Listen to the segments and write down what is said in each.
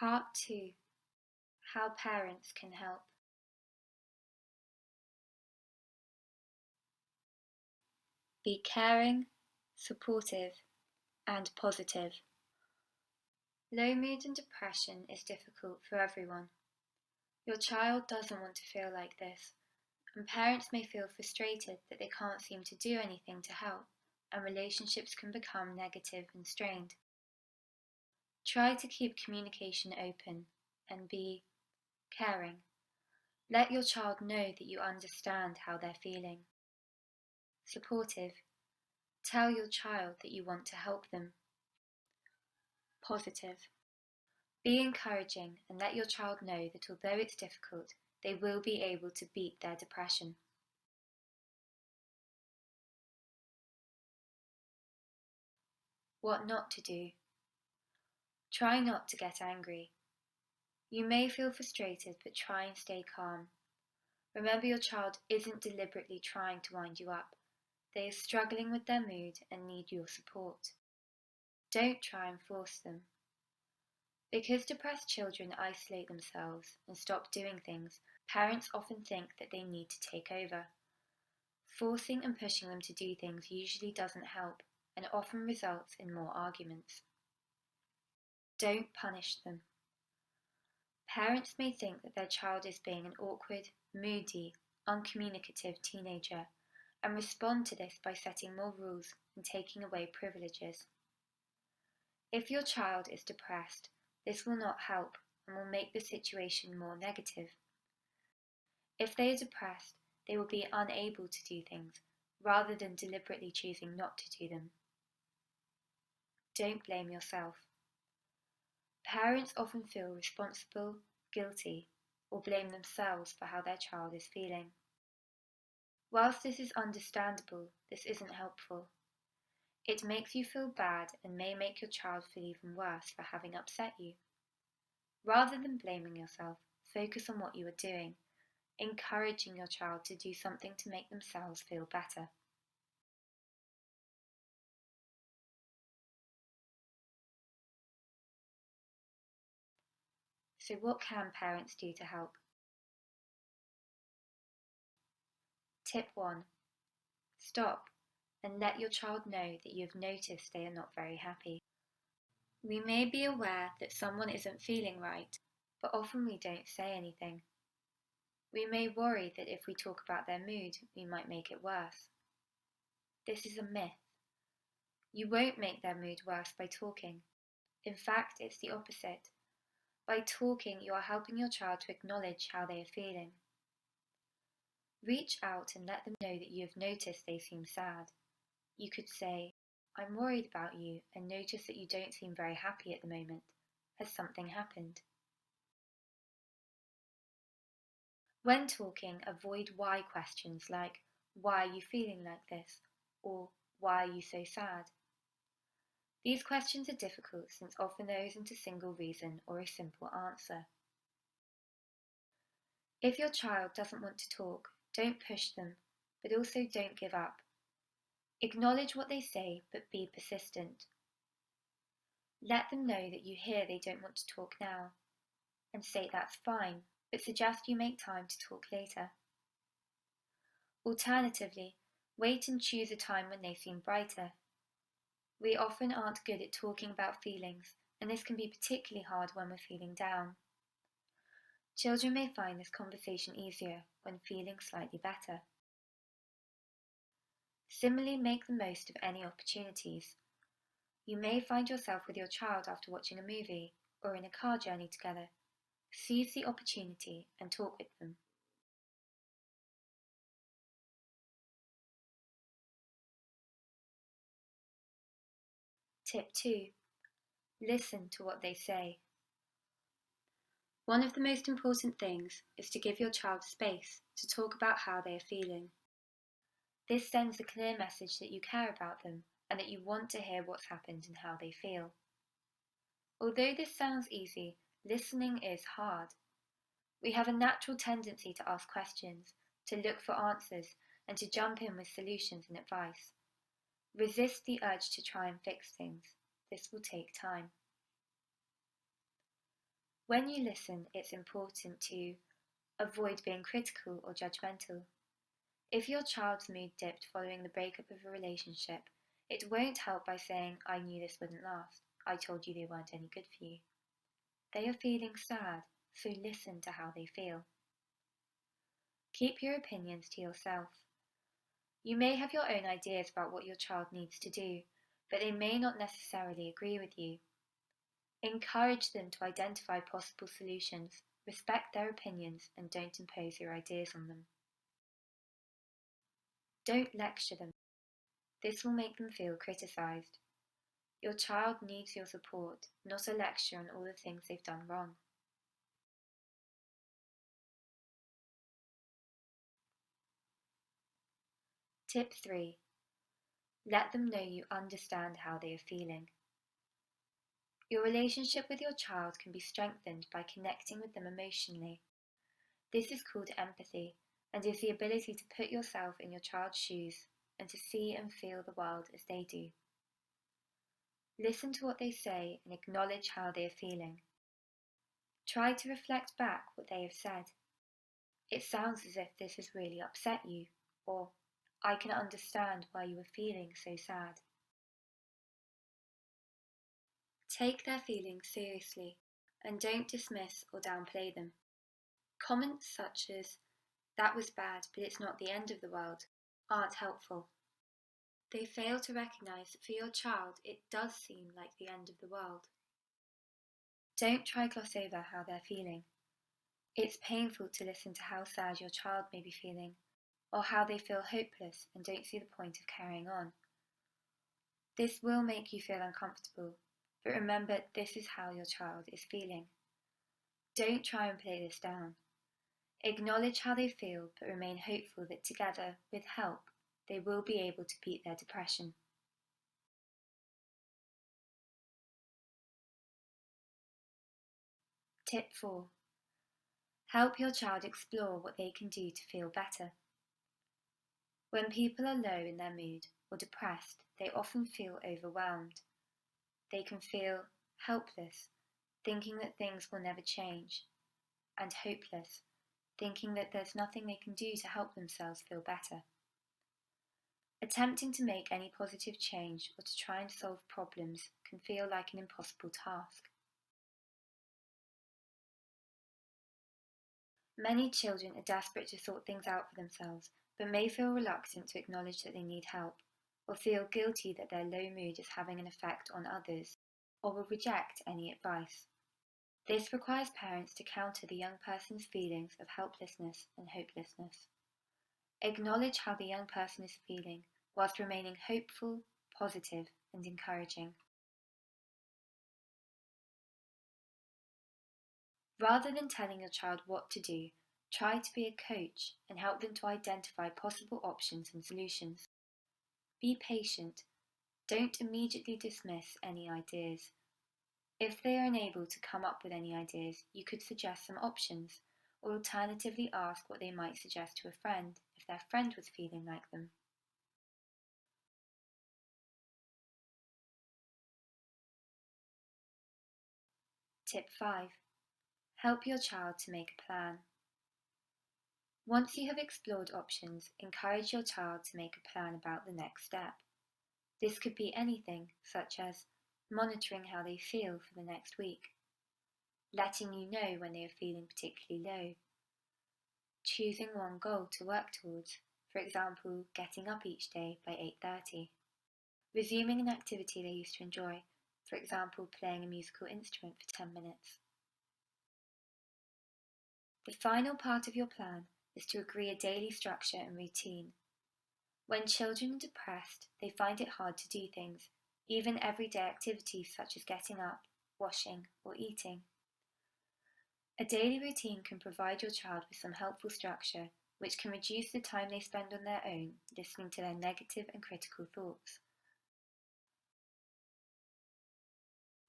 Part 2. How parents can help. Be caring, supportive, and positive. Low mood and depression is difficult for everyone. Your child doesn't want to feel like this, and parents may feel frustrated that they can't seem to do anything to help, and relationships can become negative and strained. Try to keep communication open and be caring. Let your child know that you understand how they're feeling. Supportive. Tell your child that you want to help them. Positive. Be encouraging and let your child know that although it's difficult, they will be able to beat their depression. What not to do. Try not to get angry. You may feel frustrated, but try and stay calm. Remember, your child isn't deliberately trying to wind you up. They are struggling with their mood and need your support. Don't try and force them. Because depressed children isolate themselves and stop doing things, parents often think that they need to take over. Forcing and pushing them to do things usually doesn't help and often results in more arguments. Don't punish them. Parents may think that their child is being an awkward, moody, uncommunicative teenager and respond to this by setting more rules and taking away privileges. If your child is depressed, this will not help and will make the situation more negative. If they are depressed, they will be unable to do things rather than deliberately choosing not to do them. Don't blame yourself. Parents often feel responsible, guilty, or blame themselves for how their child is feeling. Whilst this is understandable, this isn't helpful. It makes you feel bad and may make your child feel even worse for having upset you. Rather than blaming yourself, focus on what you are doing, encouraging your child to do something to make themselves feel better. So what can parents do to help? Tip 1. Stop and let your child know that you have noticed they are not very happy. We may be aware that someone isn't feeling right, but often we don't say anything. We may worry that if we talk about their mood, we might make it worse. This is a myth. You won't make their mood worse by talking. In fact, it's the opposite. By talking, you are helping your child to acknowledge how they are feeling. Reach out and let them know that you have noticed they seem sad. You could say, "I'm worried about you and notice that you don't seem very happy at the moment. Has something happened?" When talking, avoid why questions like, "Why are you feeling like this?" or "Why are you so sad?" These questions are difficult since often there isn't a single reason or a simple answer. If your child doesn't want to talk, don't push them, but also don't give up. Acknowledge what they say, but be persistent. Let them know that you hear they don't want to talk now, and say that's fine, but suggest you make time to talk later. Alternatively, wait and choose a time when they seem brighter. We often aren't good at talking about feelings, and this can be particularly hard when we're feeling down. Children may find this conversation easier when feeling slightly better. Similarly, make the most of any opportunities. You may find yourself with your child after watching a movie or in a car journey together. Seize the opportunity and talk with them. Tip 2. Listen to what they say. One of the most important things is to give your child space to talk about how they are feeling. This sends a clear message that you care about them and that you want to hear what's happened and how they feel. Although this sounds easy, listening is hard. We have a natural tendency to ask questions, to look for answers, and to jump in with solutions and advice. Resist the urge to try and fix things. This will take time. When you listen, it's important to avoid being critical or judgmental. If your child's mood dipped following the breakup of a relationship, it won't help by saying, "I knew this wouldn't last. I told you they weren't any good for you." They are feeling sad, so listen to how they feel. Keep your opinions to yourself. You may have your own ideas about what your child needs to do, but they may not necessarily agree with you. Encourage them to identify possible solutions, respect their opinions, and don't impose your ideas on them. Don't lecture them. This will make them feel criticised. Your child needs your support, not a lecture on all the things they've done wrong. Tip 3. Let them know you understand how they are feeling. Your relationship with your child can be strengthened by connecting with them emotionally. This is called empathy, and is the ability to put yourself in your child's shoes and to see and feel the world as they do. Listen to what they say and acknowledge how they are feeling. Try to reflect back what they have said. "It sounds as if this has really upset you," or "I can understand why you are feeling so sad." Take their feelings seriously and don't dismiss or downplay them. Comments such as, "That was bad, but it's not the end of the world," aren't helpful. They fail to recognise that for your child it does seem like the end of the world. Don't try to gloss over how they're feeling. It's painful to listen to how sad your child may be feeling, or how they feel hopeless and don't see the point of carrying on. This will make you feel uncomfortable, but remember this is how your child is feeling. Don't try and play this down. Acknowledge how they feel, but remain hopeful that together, with help, they will be able to beat their depression. Tip 4. Help your child explore what they can do to feel better. When people are low in their mood or depressed, they often feel overwhelmed. They can feel helpless, thinking that things will never change, and hopeless, thinking that there's nothing they can do to help themselves feel better. Attempting to make any positive change or to try and solve problems can feel like an impossible task. Many children are desperate to sort things out for themselves, but may feel reluctant to acknowledge that they need help, or feel guilty that their low mood is having an effect on others, or will reject any advice. This requires parents to counter the young person's feelings of helplessness and hopelessness. Acknowledge how the young person is feeling, whilst remaining hopeful, positive, and encouraging. Rather than telling your child what to do, try to be a coach and help them to identify possible options and solutions. Be patient. Don't immediately dismiss any ideas. If they are unable to come up with any ideas, you could suggest some options, or alternatively ask what they might suggest to a friend if their friend was feeling like them. Tip 5. Help your child to make a plan. Once you have explored options, encourage your child to make a plan about the next step. This could be anything, such as monitoring how they feel for the next week, letting you know when they are feeling particularly low, choosing one goal to work towards, for example, getting up each day by 8:30, resuming an activity they used to enjoy, for example, playing a musical instrument for 10 minutes. The final part of your plan is to agree a daily structure and routine. When children are depressed, they find it hard to do things, even everyday activities such as getting up, washing, or eating. A daily routine can provide your child with some helpful structure, which can reduce the time they spend on their own listening to their negative and critical thoughts.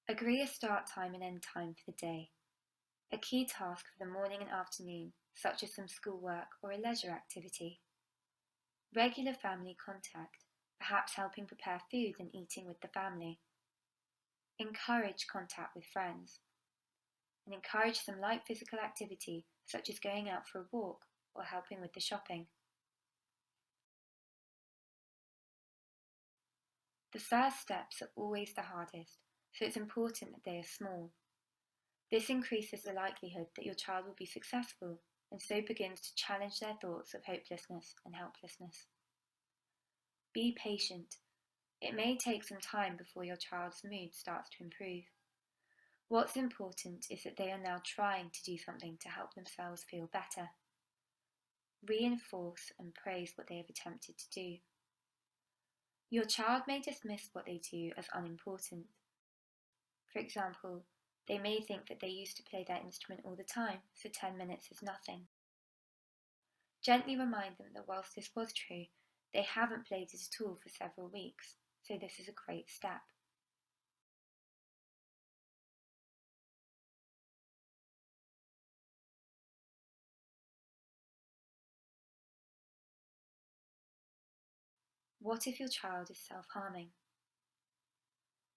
Agree a start time and end time for the day. A key task for the morning and afternoon, such as some schoolwork or a leisure activity. Regular family contact, perhaps helping prepare food and eating with the family. Encourage contact with friends. and encourage some light physical activity such as going out for a walk or helping with the shopping. The first steps are always the hardest, so it's important that they are small. This increases the likelihood that your child will be successful and so begins to challenge their thoughts of hopelessness and helplessness. Be patient. It may take some time before your child's mood starts to improve. What's important is that they are now trying to do something to help themselves feel better. Reinforce and praise what they have attempted to do. Your child may dismiss what they do as unimportant. For example, they may think that they used to play their instrument all the time, so 10 minutes is nothing. Gently remind them that whilst this was true, they haven't played it at all for several weeks, so this is a great step. What if your child is self-harming?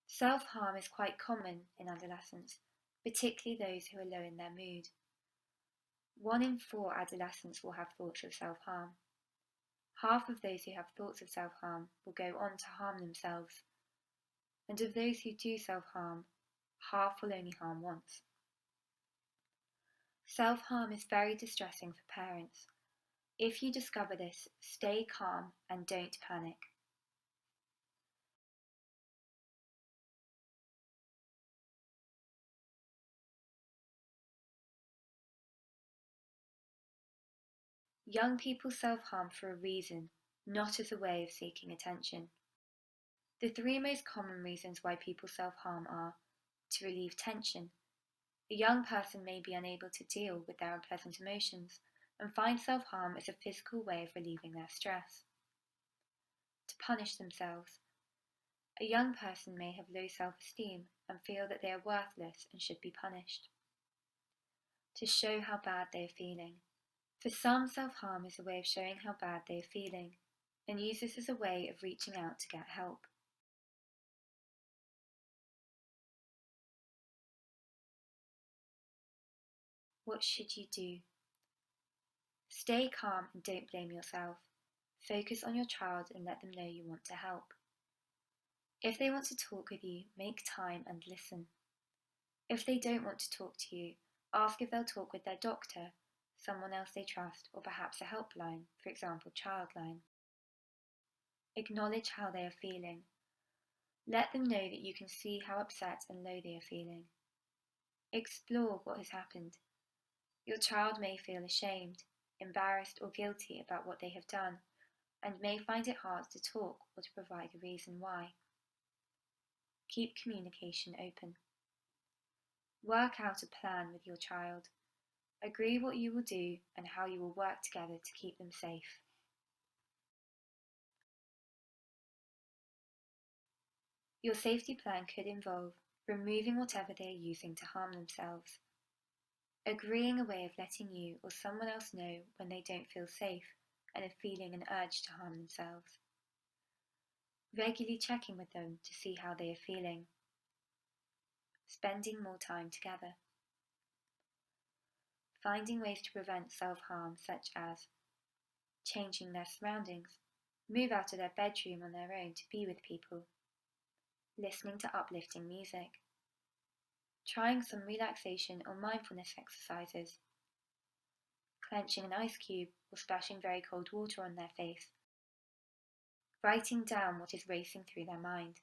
Self-harm is quite common in adolescents, particularly those who are low in their mood. 1 in 4 adolescents will have thoughts of self-harm. Half of those who have thoughts of self-harm will go on to harm themselves. And of those who do self-harm, half will only harm once. Self-harm is very distressing for parents. If you discover this, stay calm and don't panic. Young people self-harm for a reason, not as a way of seeking attention. The 3 most common reasons why people self-harm are to relieve tension. A young person may be unable to deal with their unpleasant emotions and find self-harm as a physical way of relieving their stress. To punish themselves. A young person may have low self-esteem and feel that they are worthless and should be punished. To show how bad they are feeling. For some, self-harm is a way of showing how bad they are feeling and use this as a way of reaching out to get help. What should you do? Stay calm and don't blame yourself. Focus on your child and let them know you want to help. If they want to talk with you, make time and listen. If they don't want to talk to you, ask if they'll talk with their doctor, someone else they trust, or perhaps a helpline, for example, Childline. Acknowledge how they are feeling. Let them know that you can see how upset and low they are feeling. Explore what has happened. Your child may feel ashamed, embarrassed, or guilty about what they have done, and may find it hard to talk or to provide a reason why. Keep communication open. Work out a plan with your child. Agree what you will do and how you will work together to keep them safe. Your safety plan could involve removing whatever they are using to harm themselves, agreeing a way of letting you or someone else know when they don't feel safe and are feeling an urge to harm themselves, regularly checking with them to see how they are feeling, spending more time together, finding ways to prevent self-harm such as changing their surroundings, move out of their bedroom on their own to be with people, listening to uplifting music, trying some relaxation or mindfulness exercises, clenching an ice cube or splashing very cold water on their face, writing down what is racing through their mind,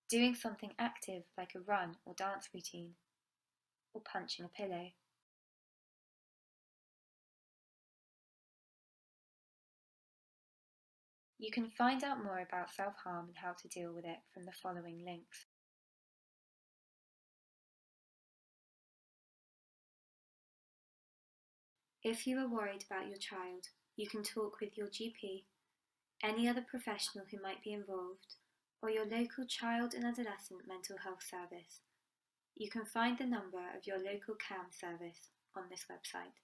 doing something active like a run or dance routine, or punching a pillow. You can find out more about self-harm and how to deal with it from the following links. If you are worried about your child, you can talk with your GP, any other professional who might be involved, or your local child and adolescent mental health service. You can find the number of your local CAMHS service on this website.